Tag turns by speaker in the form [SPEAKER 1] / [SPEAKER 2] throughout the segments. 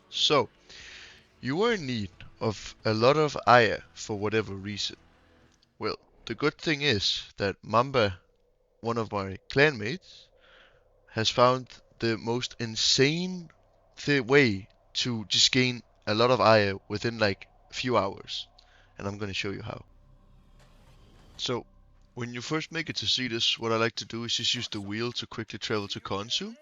[SPEAKER 1] So, you are in need of a lot of Aya for whatever reason. Well, the good thing is that Mamba, one of my clanmates, has found the most insane way to just gain a lot of Aya within like a few hours. And I'm gonna show you how. So, when you first make it to Cetus, what I like to do is just use the wheel to quickly travel to Konsu.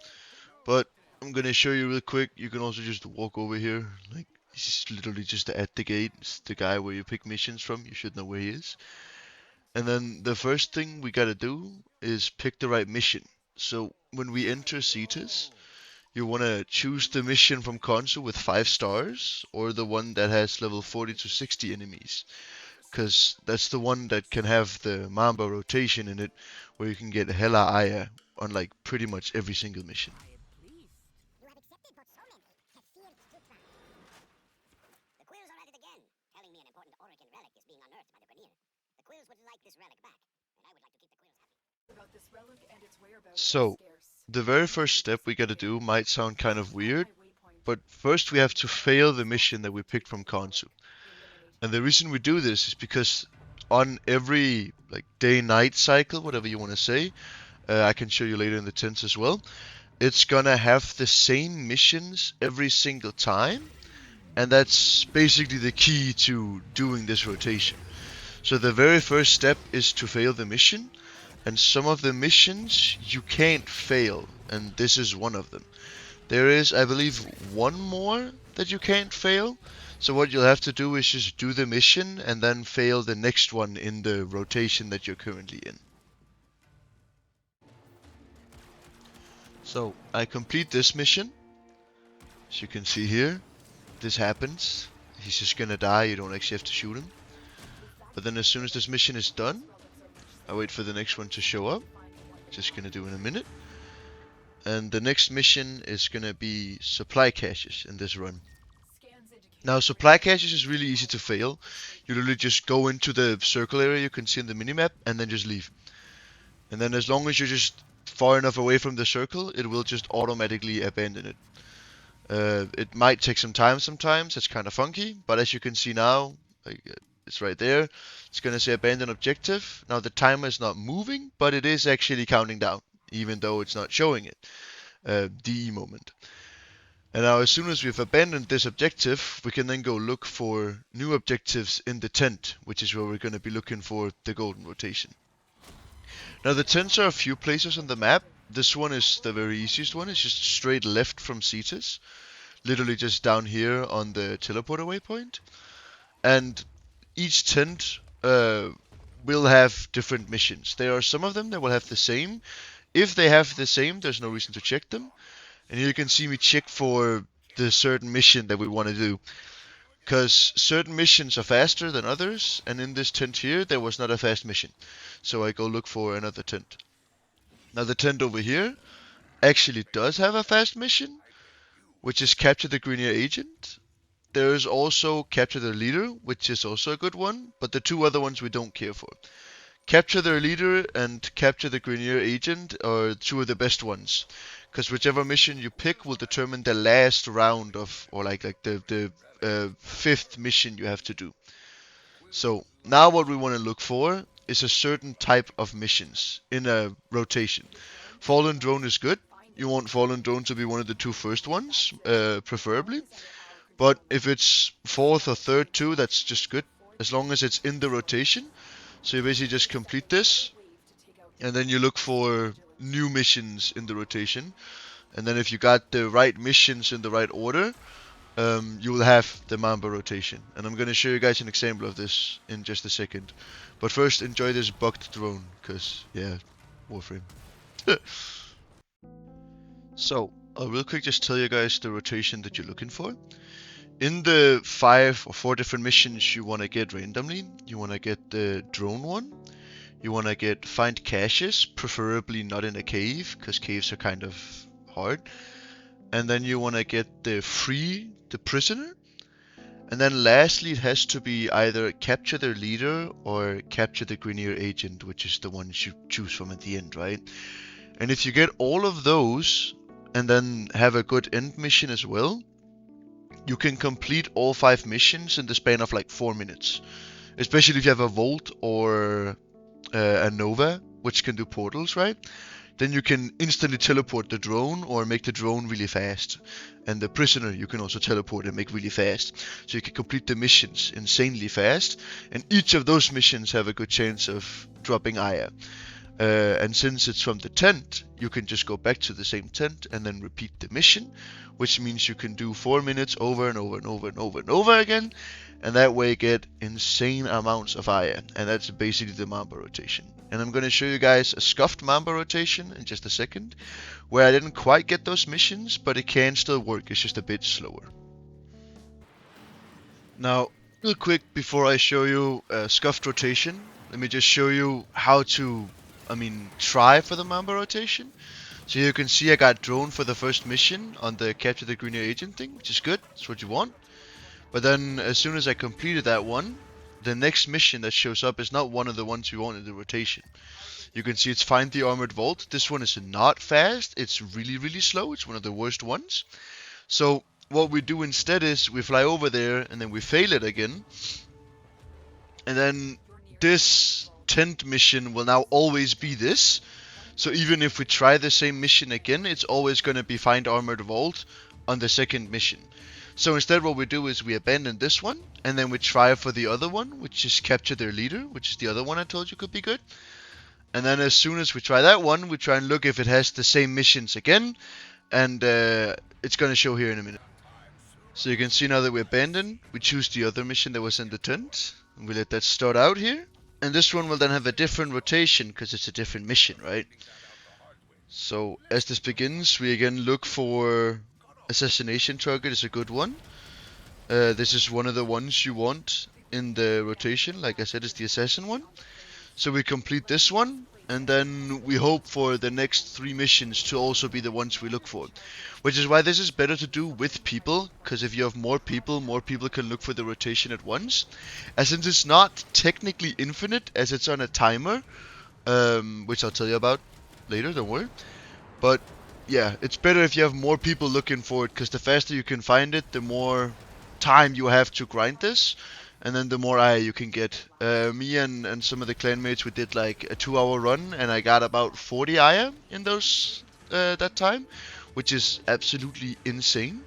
[SPEAKER 1] But I'm gonna show you real quick. You can also just walk over here. Like, he's literally just at the gate. It's the guy where you pick missions from. You should know where he is. And then the first thing we gotta do is pick the right mission. So when we enter Cetus, you wanna choose the mission from console with 5 stars, or the one that has level 40 to 60 enemies. Because that's the one that can have the Mamba rotation in it, where you can get hella Aya on like pretty much every single mission. So, the very first step we gotta do might sound kind of weird, but first we have to fail the mission that we picked from Kansu. And the reason we do this is because on every like day-night cycle, whatever you want to say, I can show you later in the tents as well, it's gonna have the same missions every single time, and that's basically the key to doing this rotation. So the very first step is to fail the mission, and some of the missions you can't fail, and this is one of them. There is, I believe, one more that you can't fail. So what you'll have to do is just do the mission and then fail the next one in the rotation that you're currently in. So I complete this mission. As you can see here, this happens. He's just gonna die, you don't actually have to shoot him. But then as soon as this mission is done, I wait for the next one to show up. Just gonna do in a minute. And the next mission is gonna be supply caches in this run. Now, supply caches is really easy to fail. You literally just go into the circle area you can see in the minimap and then just leave. And then as long as you're just far enough away from the circle, it will just automatically abandon it. It might take some time sometimes, it's kind of funky, but as you can see now, like, it's right there. It's gonna say abandon objective. Now the timer is not moving, but it is actually counting down, even though it's not showing it. DE moment. And now as soon as we've abandoned this objective, we can then go look for new objectives in the tent, which is where we're going to be looking for the golden rotation. Now the tents are a few places on the map. This one is the very easiest one. It's just straight left from Cetus. Literally just down here on the teleporter waypoint. And each tent will have different missions. There are some of them that will have the same. If they have the same, there's no reason to check them. And here you can see me check for the certain mission that we want to do. Because certain missions are faster than others, and in this tent here, there was not a fast mission. So I go look for another tent. Now the tent over here actually does have a fast mission, which is capture the grineer agent. There is also capture their leader, which is also a good one, but the two other ones we don't care for. Capture their leader and capture the grineer agent are two of the best ones, because whichever mission you pick will determine the last round of, or like the fifth mission you have to do. So now what we want to look for is a certain type of missions in a rotation. Fallen drone is good. You want fallen drone to be one of the two first ones, preferably. But if it's fourth or third too, that's just good, as long as it's in the rotation. So you basically just complete this, and then you look for new missions in the rotation. And then if you got the right missions in the right order, you will have the Mamba rotation. And I'm going to show you guys an example of this in just a second. But first, enjoy this bugged drone, because, yeah, Warframe. So, I'll real quick just tell you guys the rotation that you're looking for. In the 5 or 4 different missions you want to get randomly, you want to get the drone one. You want to get find caches, preferably not in a cave, because caves are kind of hard. And then you want to get the free the prisoner. And then lastly, it has to be either capture their leader or capture the grineer agent, which is the one you choose from at the end, right? And if you get all of those and then have a good end mission as well, you can complete all 5 missions in the span of like 4 minutes. Especially if you have a Volt or a Nova, which can do portals, right? Then you can instantly teleport the drone or make the drone really fast. And the prisoner you can also teleport and make really fast. So you can complete the missions insanely fast. And each of those missions have a good chance of dropping Aya. And since it's from the tent, you can just go back to the same tent and then repeat the mission, which means you can do 4 minutes over and over and over and over and over again, and that way get insane amounts of Aya, and that's basically the Mamba rotation. And I'm going to show you guys a scuffed Mamba rotation in just a second, where I didn't quite get those missions, but it can still work, it's just a bit slower. Now, real quick, before I show you a scuffed rotation, let me just show you how to, try for the Mamba rotation. So you can see I got drone for the first mission on the capture the grineer agent thing, which is good, that's what you want. But then as soon as I completed that one, the next mission that shows up is not one of the ones you want in the rotation. You can see it's find the armored vault. This one is not fast, it's really, really slow, it's one of the worst ones. So what we do instead is we fly over there and then we fail it again. And then this tent mission will now always be this. So even if we try the same mission again, it's always going to be find armored vault on the second mission. So instead what we do is we abandon this one, and then we try for the other one, which is capture their leader, which is the other one I told you could be good. And then as soon as we try that one, we try and look if it has the same missions again, and it's going to show here in a minute. So you can see now that we abandon, we choose the other mission that was in the tent, and we let that start out here. And this one will then have a different rotation, because it's a different mission, right? So as this begins, we again look for assassination target is a good one. This is one of the ones you want in the rotation, like I said, is the assassin one. So we complete this one, and then we hope for the next 3 missions to also be the ones we look for. Which is why this is better to do with people, because if you have more people can look for the rotation at once. And since it's not technically infinite, as it's on a timer, which I'll tell you about later, don't worry. But yeah, it's better if you have more people looking for it, because the faster you can find it, the more time you have to grind this, and then the more Aya you can get. Me and some of the clanmates, we did like a 2-hour run, and I got about 40 Aya in those that time, which is absolutely insane.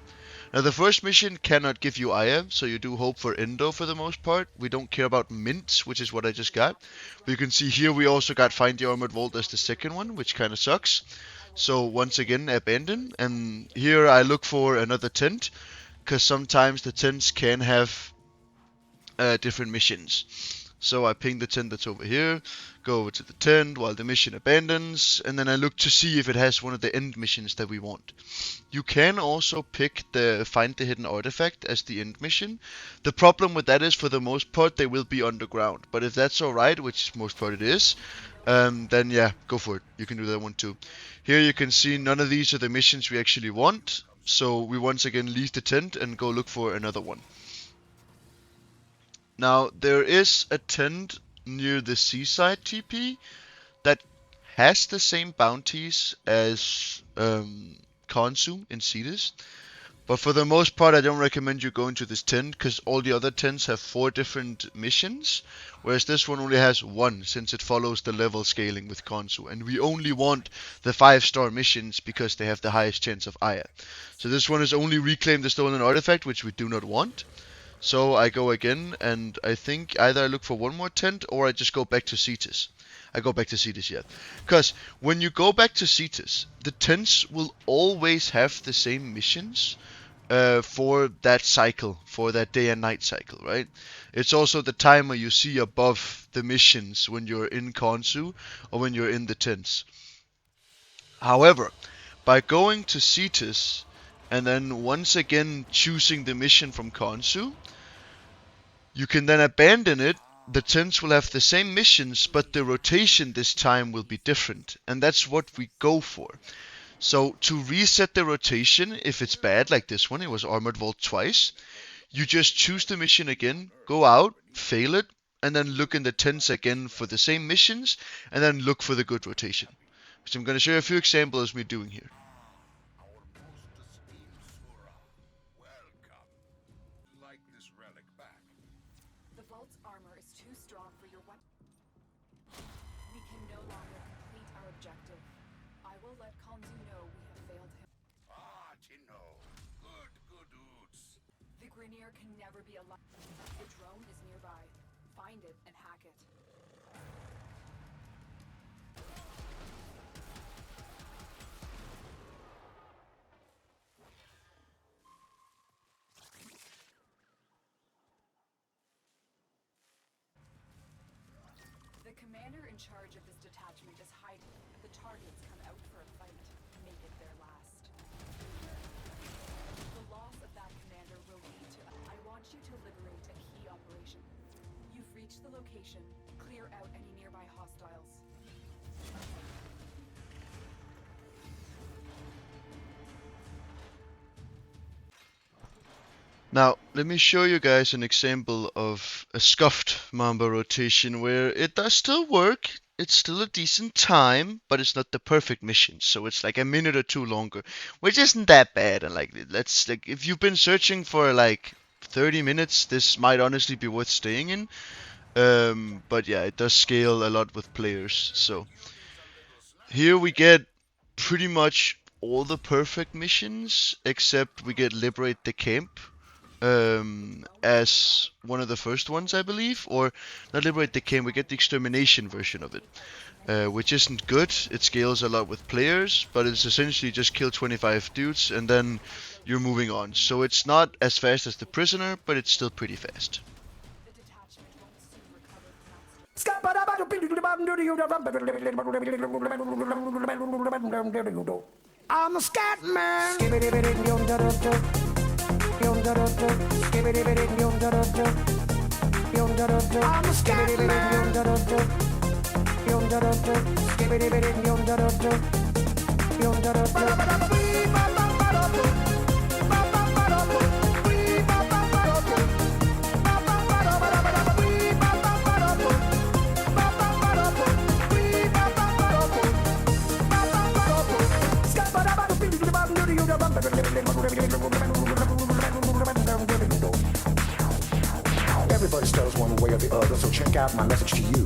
[SPEAKER 1] Now the first mission cannot give you Aya, so you do hope for Endo for the most part. We don't care about mints, which is what I just got. But you can see here we also got Find the Armored Vault as the second one, which kind of sucks. So once again, abandon. And here I look for another tent, because sometimes the tents can have different missions. So I ping the tent that's over here, go over to the tent while the mission abandons, and then I look to see if it has one of the end missions that we want. You can also pick the find the hidden artifact as the end mission. The problem with that is, for the most part, they will be underground. But if that's alright, which most part it is, then yeah, go for it. You can do that one too. Here you can see none of these are the missions we actually want. So we once again leave the tent and go look for another one. Now, there is a tent near the seaside TP that has the same bounties as Consume in Cetus. But for the most part, I don't recommend you going to this tent, because all the other tents have 4 different missions, whereas this one only has 1, since it follows the level scaling with Konsu. And we only want the 5-star missions because they have the highest chance of Aya. So this one is only reclaim the stolen artifact, which we do not want. So I go again, and I think either I look for one more tent or I just go back to Cetus. I go back to Cetus yet. Because when you go back to Cetus, the tents will always have the same missions for that cycle, for that day and night cycle, right? It's also the timer you see above the missions when you're in Konsu or when you're in the tents. However, by going to Cetus and then once again choosing the mission from Konsu, you can then abandon it. The tents will have the same missions, but the rotation this time will be different. And that's what we go for. So to reset the rotation, if it's bad, like this one, it was Armored Vault twice, you just choose the mission again, go out, fail it, and then look in the tents again for the same missions, and then look for the good rotation. So I'm going to show you a few examples of me doing here.
[SPEAKER 2] Alot's armor is too strong for your weapon. We can no longer complete our objective. I will let Kanzu know we have failed him.
[SPEAKER 3] Ah, Tino. Good dudes.
[SPEAKER 2] The grineer can never be alive. The drone is nearby. Find it and hack it. The commander in charge of this detachment is hiding. The targets come out for a fight. Make it their last. The loss of that commander will lead to... I want you to liberate a key operation. You've reached the location. Clear out any nearby hostiles.
[SPEAKER 1] Now, let me show you guys an example of a scuffed Mamba rotation where it does still work. It's still a decent time, but it's not the perfect mission. So it's like a minute or two longer, which isn't that bad. And like, let's like, if you've been searching for like 30 minutes, this might honestly be worth staying in. But yeah, it does scale a lot with players. So here we get pretty much all the perfect missions, except we get liberate the camp as one of the first ones, I believe, or not liberate the camp. We get the extermination version of it, which isn't good. It scales a lot with players, but it's essentially just kill 25 dudes and then you're moving on. So it's not as fast as the prisoner, but it's still pretty fast.
[SPEAKER 2] The detachment won't soon recover from that.
[SPEAKER 4] I'm a scat man. I'm a scat Everybody stutters one way or the other, so check out my message to you.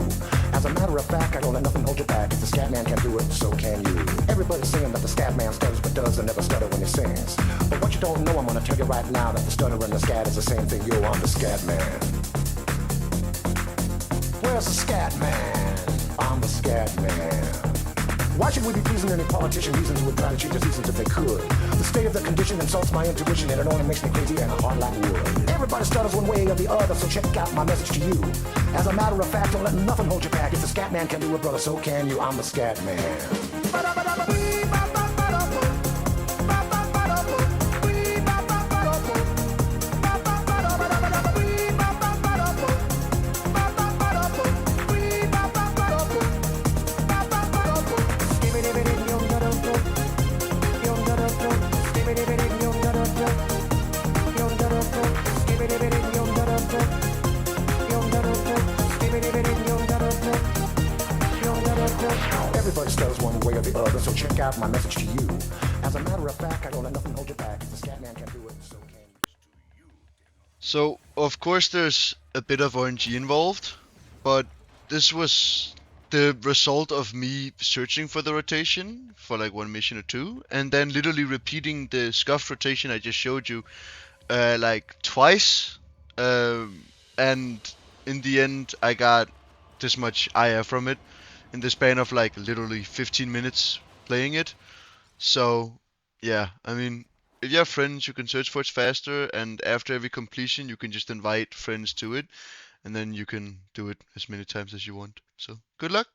[SPEAKER 4] As a matter of fact, I don't let nothing hold you back. If the scat man can do it, so can you. Everybody's saying that the scat man stutters but does and never stutter when he sings. But what you don't know, I'm gonna tell you right now, that the stutter and the scat is the same thing. Yo, I'm the scat man. Where's the scat man? I'm the scat man. Why should we be pleasing any politician reasons who would try to change the seasons if they could? The state of the condition insults my intuition and it only makes me crazy and hard like wood. Everybody stutters one way or the other, so check out my message to you. As a matter of fact, don't let nothing hold you back. If the scat man can do it, brother, so can you. I'm the scat man. Everybody stutters one way or the other, so check out my message to you. As a matter of fact, I don't let nothing hold you back. If the scat man can do it, so can you.
[SPEAKER 1] So, of course, there's a bit of RNG involved, but this was the result of me searching for the rotation for like one mission or two, and then literally repeating the scuffed rotation I just showed you like twice, and in the end I got this much IR from it in the span of like literally 15 minutes playing it. So yeah, I mean, if you have friends, you can search for it faster, and after every completion, you can just invite friends to it, and then you can do it as many times as you want. So good luck.